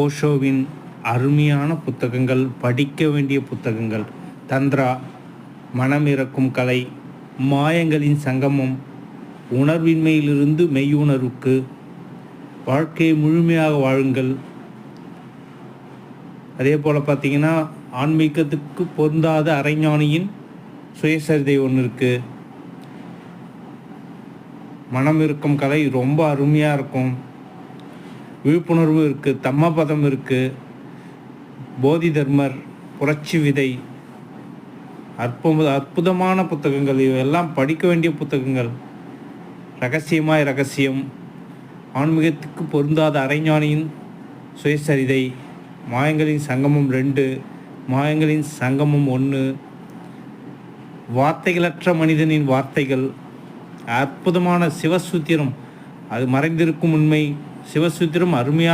ஓஷோவின் அருமையான புத்தகங்கள், படிக்க வேண்டிய புத்தகங்கள். தந்திரா, மனம் இறக்கும் கலை, மாயங்களின் சங்கமம், உணர்வின்மையிலிருந்து மெய்யுணர்வுக்கு, வாழ்க்கையை முழுமையாக வாழுங்கள். அதே போல் பார்த்திங்கன்னா, ஆன்மீகத்துக்கு பொருந்தாத அரைஞானியின் சுயசரிதை ஒன்று இருக்குது. மனம் இருக்கும் கலை ரொம்ப அருமையாக இருக்கும். விழிப்புணர்வு இருக்குது, தம்மபதம் இருக்குது, போதி தர்மர், புரட்சி விதை, அற்புதமான புத்தகங்கள். இவையெல்லாம் படிக்க வேண்டிய புத்தகங்கள். ரகசியமாய் ரகசியம், ஆன்மீகத்துக்கு பொருந்தாத அரைஞானியின் சுயசரிதை, மாயங்களின் சங்கமம் 2, மாயங்களின் சங்கமம் 1, வார்த்தைகளற்ற மனிதனின் வார்த்தைகள், அற்புதமான சிவசூத்திரம், அது மறைந்திருக்கும் உண்மை. சிவசூத்திரம் அருமையான